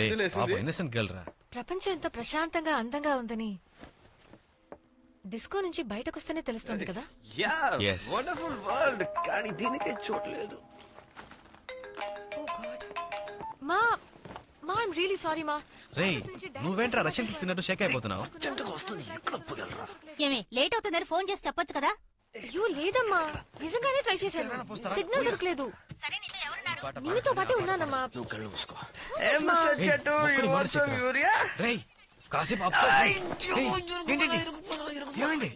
Innocent girl రా. ప్రపంచం ఎంత ప్రశాంతంగా అందంగా ఉందని డిస్కో నుంచి బయటకొస్తేనే తెలుస్తుంది కదా. Yes. వండర్ఫుల్ వరల్డ్, కానీ దీనికే చోట్లేదు. Oh God. మా ఐమ్ రియలీ సారీ మా. రేయ్ నువ్వేంట్రా రష్యన్ కి తిన్నట్టు షేక్ అయిపోతున్నావు? అర్జెంటుగా వస్తుంది, ఎక్కడ ఒప్పుగలరా? ఏమే లేట్ అవుతుందని ఫోన్ చేసి చెప్పొచ్చు కదా. అయ్యో లేదమ్మా, నిజంగానే ట్రై చేశాను, సిగ్నల్ దొరకలేదు. సరే నీతో ఎవరున్నారు? నీతో పాటే ఉన్నానమ్మా. నువ్వు కళ్ళు మూసుకో. ఏ మిస్టర్ చెట్టు, you want some urea? రేయ్ కాసేపు ఆపు. రేయ్, ఏంటిది? ఏమైంది?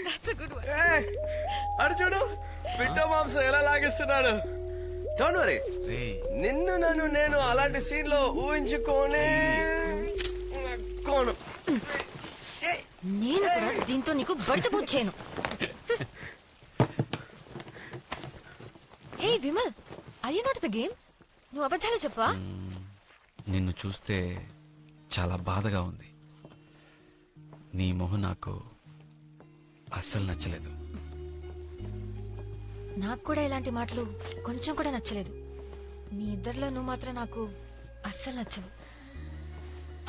That's a good one. అడు చూడు, పిట్ట మాంసం ఎలా లాగిస్తున్నాడు. డోంట్ వరీ, రేయ్ నిన్ను నన్ను నేను అలాంటి సీన్ లో ఊహించుకోనే కోను. నేను కూడా దీంతో నీకు బయట పూడ్చాను. Hey Vimal, I you not the game? నువ్వు అబద్ధాలు చెప్పవా? నిన్ను చూస్తే చాలా బాధగా ఉంది. నీ మొహం నాకు అస్సలు నచ్చలేదు. నాకు కూడా ఇలాంటి మాటలు కొంచెం కూడా నచ్చలేదు. మీ ఇద్దరిలో నువ్వు మాత్రం నాకు అస్సలు నచ్చవు.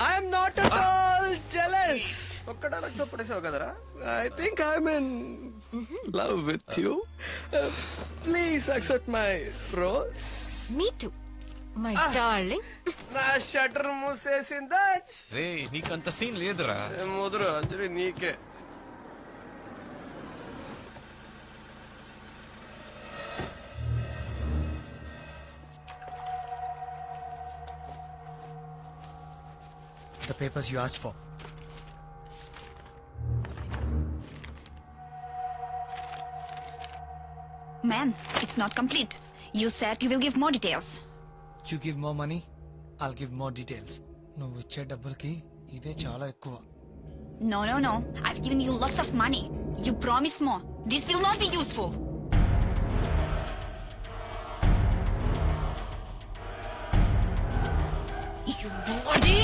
I'm not at all jealous. ఒక్కడ రక్త పడేసావు కదరా. I think I'm in love with you. Please accept my rose. Me two my darling. నా షట్టర్ మూసేసిందా? రేయ్ నీకంత సీన్ లేదురా. ముదురు అంజలి నీకే. The papers you asked for. Man, it's not complete. You said you will give more details. You give more money, I'll give more details. నువ్వు ఇచ్చే డబ్బులకి ఇదే చాలా ఎక్కువ. No. I've given you lots of money. You promise more. This will not be useful. You bloody...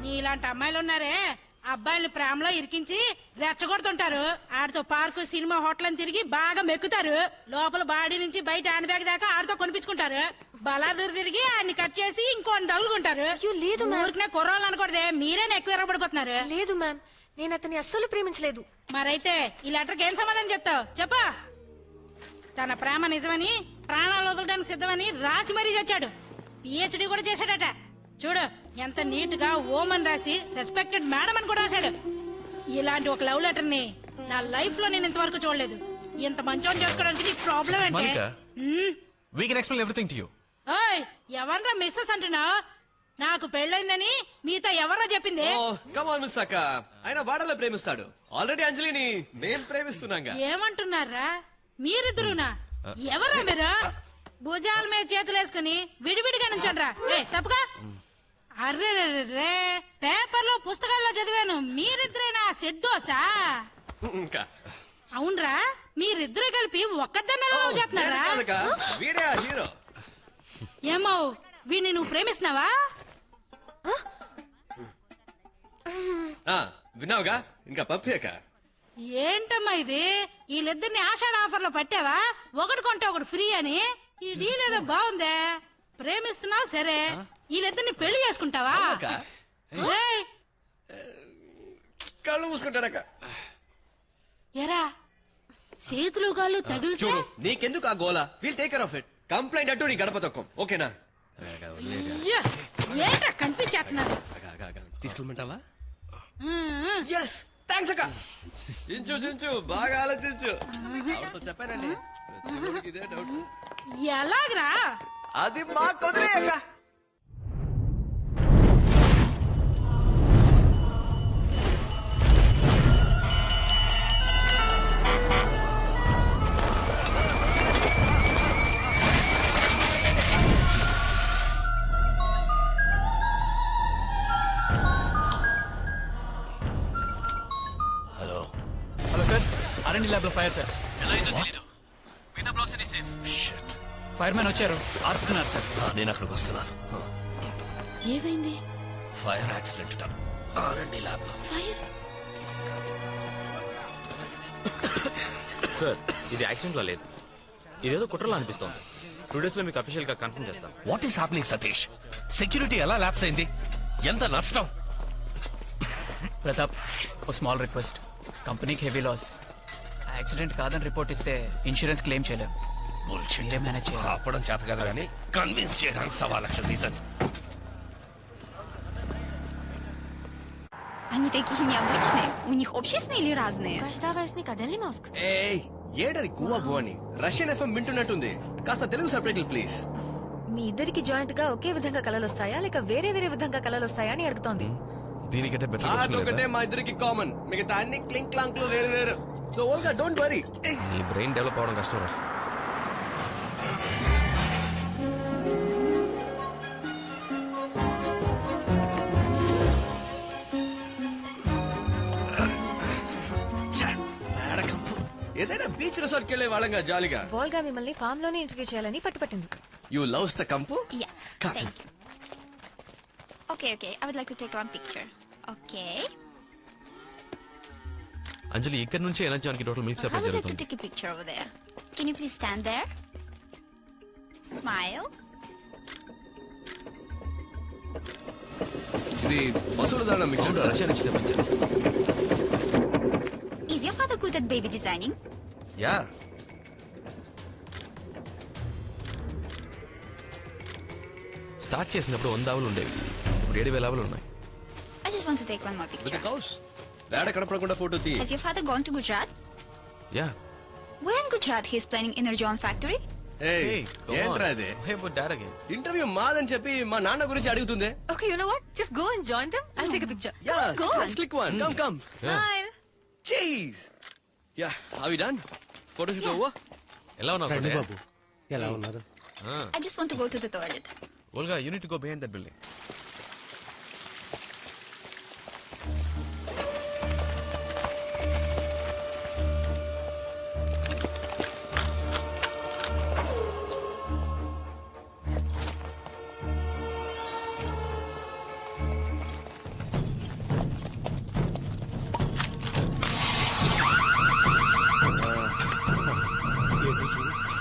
నీలాంటి అమ్మాయిలు ఉన్నారే, అబ్బాయిలు ప్రేమలో ఇరికించి రెచ్చగొడుతుంటారు. ఆడితో పార్కు, సినిమా, హోటల్ అని తిరిగి బాగా మెక్కుతారు. లోపల బాడీ నుంచి బయట హ్యాండ్ బ్యాగ్ దాకా ఆడితో కొనిపించుకుంటారు. బలాదూరు తిరిగి ఆయన్ని కట్ చేసి ఇంకోటి తగులుకుంటారు. లేదు ఊరికనే కుర్రోళ్ళు అనకూడదే, మీరేనా ఎక్కువ ఎర్రబడిపోతున్నారు. లేదు మ్యామ్, నేను అతన్ని అస్సలు ప్రేమించలేదు. మరైతే ఈ లెటర్కి ఏం సమాధానం చెప్తావు చెప్పా? తన ప్రేమ నిజమని, ప్రాణాలు వదలడానికి సిద్ధమని రాసి మరీ చచ్చాడు. పిహెచ్డి కూడా చేశాడట. చూడు ఎంత నీట్ గా ఓమన్ రాసి రెస్పెక్టెడ్ మేడం అని కూడా రాశాడు. ఇలాంటి ఒక లవ్ లెటర్ ని నా లైఫ్ లో నేను ఇంతవరకు చూడలేదు. ఇంత మంచోని చేసుకోవడానికి నీకు ప్రాబ్లం అంటే We can explain everything to you. ఎవర్రా మిస్సెస్ అంటున్నావు? నాకు పెళ్ళైందని మీతో ఎవర్రా చెప్పింది? కమ్ ఆన్ మిస్ అక్క, ఆయన వాడలో ప్రేమిస్తాడు. ఆల్రెడీ అంజలిని మేం ప్రేమిస్తున్నాంగా. ఏమంటున్నారా మీరిద్దరునా? ఎవరా మీరు? భుజాల మీద చేతులు వేసుకుని విడివిడిగా నుంచండ్రా. తప్పుగా. అర్రే పేపర్ లో పుస్తకాల్లో చదివాను, మీరిద్దరేనా సెద్దోసా? ఇంకా అవునరా, మీరిద్దరు కలిపి ఒక్కదాన్ని లవ్ చేస్తున్నారా? వీడే హీరో. ఏమో వీడిని నువ్వు ప్రేమిస్తున్నావా? విన్నావుగా, ఇంకా పంపాక. ఏంటమ్మా ఇది? వీళ్ళిద్దరిని ఆషాఢ ఆఫర్ లో పట్టావా? ఒకటి కొంటే ఒకటి ఫ్రీ అని. ఈ డీల్ ఏదో బాగుందే. ప్రేమిస్తున్నావు సరే, వీళ్ళిద్దరిని పెళ్లి చేసుకుంటావా? ఏయ్, కళ్ళు మూసుకుంటాడక. ఎరా చేతులు కాళ్ళు తగిలితే నీకెందుకు ఆ గోలా? Will take care of it. Complaint అటు నీ గడప తొక్కం, ఓకేనా? ఏంట్రా కనిపించేస్తున్నారు? తీసుకెళ్ళమంటావా? ఎస్ థ్యాంక్స్ అక్క. చించు బాగా ఆలోచించు. చెప్పానండి ఇదే డౌట్. ఎలాగరా? అది మా కుదిరే అక్క. ఆర్ఎండి ల్యాబ్ లో ఫైర్ సార్. మిగతా బ్లాక్స్ అన్ని సేఫ్. ఫైర్ మ్యాన్ వచ్చారు, ఆర్పుతున్నారు సార్. నేను అక్కడికి వస్తున్నాను. ఏమైంది? ఫైర్ యాక్సిడెంట్ ఆర్ఎండి ల్యాబ్ లో. ఫైర్? సార్ ఇది యాక్సిడెంట్ లా లేదు, ఇదేదో కుట్రలా అనిపిస్తోంది. 2 days లో మీకు అఫీషియల్ గా కన్ఫర్మ్ చేస్తాం. What is happening Satish? Security ఎలా ల్యాప్స్ అయింది? ఎంత నష్టం? ప్రతాప్, ఓ స్మాల్ రిక్వెస్ట్. కంపెనీకి హెవీ లాస్. యాక్సిడెంట్ కాదని రిపోర్ట్ ఇస్తే ఇన్సూరెన్స్ క్లెయిమ్ చేయలేం. మీరే మేనేజ్ చేయాలి. ఆపడం చేత కదా కానీ కన్విన్స్ చేయడానికి 1,000,000 రీజన్స్. Они такие необычные. У них общественные или разные? కష్టావేస్ని కదల్ని మాస్క్. ఏయ్ ఏంటది గువా గువాని? రష్యన్ ఎఫ్ఎం వింటున్నట్టుంది. కాస్త తెలుగు సబ్టైటిల్ ప్లీజ్. మీ ఇద్దరికి జాయింట్ గా ఒకే విధంగా కలలు వస్తాయా లేక వేరే వేరే విధంగా కలలు వస్తాయా అని అడుగుతోంది. దీనికంటే బెటర్ అదొకటే మా ఇద్దరికి కామన్, మిగతా అన్ని క్లింక్ క్లాంక్ లో వేరు వేరు. So Olga don't worry. ఈ బ్రెయిన్ డెవలప్ అవడం కష్టం రా. ఏదైనా బీచ్ రిసార్ట్ కెళ్లే వాళ్ళంగా జాలీగా. వాల్గా మిమ్మల్ని ఫామ్ లోనే ఇంటర్వ్యూ చేయాలని పట్టుపట్టింది. యు లవ్స్ ద కంపు? Yeah. Thank you. Okay. I would like to take one picture. Okay. అంజలి ఇక్కడ నుంచి energy total milk I supply would like to జరుగుతుంది. take a picture over there. Can you please stand there? Smile. ఇది వసూలు దానం మీకు అవును, Russia నుంచి తెప్పించాను. Is your father good at baby designing? Yeah. Start చేసినప్పుడు 100 ఆవులు ఉండేవి, ఇప్పుడు 7,000 ఆవులు ఉన్నాయి. I just want to take one more with picture. కౌస్. వేడ కనపడకుండా ఫోటో తీ. Has your father gone to Gujarat? Yeah. Where in Gujarat he is planning Energon factory? ఏయ్ ఏంట్రా ఇది? ఇంటర్వ్యూ మాదని చెప్పి మా నాన్న గురించి అడుగుతుంది. Okay, you know what? Just go and join them. I'll take a picture. Yeah, Go on. let's click one. Come. Smile. Jeez. Yeah, are we done? Photo shoot over. ఎలా ఉన్నావు బాబు ఎలా ఉన్నారు? I just want to go to the toilet. Olga you need to go behind that building.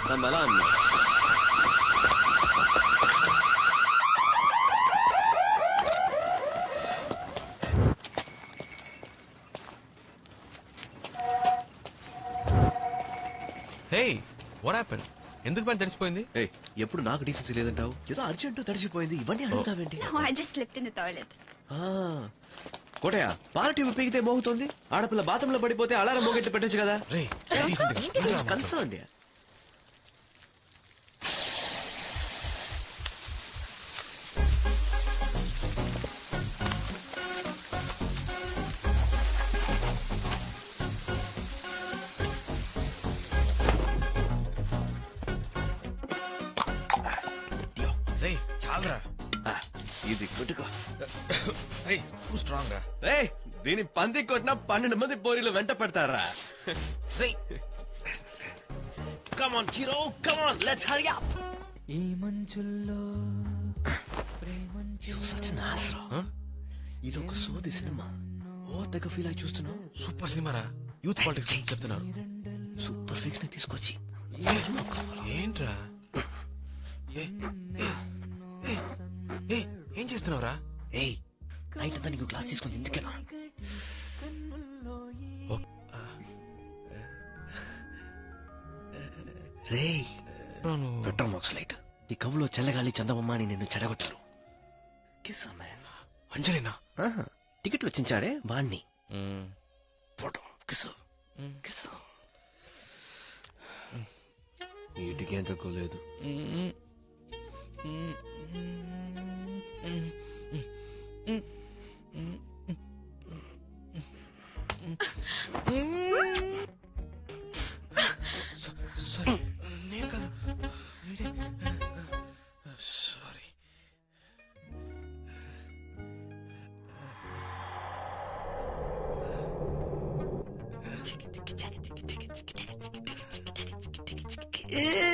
Samalam. Hey what happen? ఎందుకు పని తడిసిపోయింది? ఏయ్ ఎప్పుడు నాకు decency లేదంటావు? ఏదో అర్జెంట్ తడిసిపోయింది, ఇవన్నీ అడుగుతావేంటి? No, I just slipped in the toilet. Kotayya, party ఉప్పిగితే మోగుతోంది. ఆడపిల్ల బాత్రూంలో పడిపోతే అలారం మోగెట్టి పెట్టొచ్చు కదా. రే కన్సర్న్. రే చాలరా. ఇది గుట్టుకో. రే టూ స్ట్రాంగ్ రా. రే దీని పంది కొట్టిన 12 మంది పోరీలు వెంట పడతారా? రే Come on, hero, come on, let's hurry up. ఈ మంచుల్లో You're such an ass, రా. ఇదొక సోది సినిమా. ఓ తెగ ఫీల్ అయి చూస్తున్నావు. సూపర్ సినిమా రా. యూత్ పాలిటిక్స్ గురించి చెప్తున్నారు. సూపర్ ఫిక్స్ ని తీసుకొచ్చి ఏంట్రా? ఏం చేస్తున్నావురా? ఏయ్ నైట్ అంతా నీకు క్లాస్ తీసుకుని ఎందుకేనా? రే పెట్రోల్ మార్క్స్ లైట్ నీ కవులో చల్లగాలి చందమామ అని నిన్ను చెడగొట్టరు. Kiss man. అంజలినా? టికెట్ వచ్చించాడే వాణ్ణి. Photo kiss kiss. నీటికి ఏం తక్కువ లేదు. సారీ నేను కాదు. సారీ. ఏ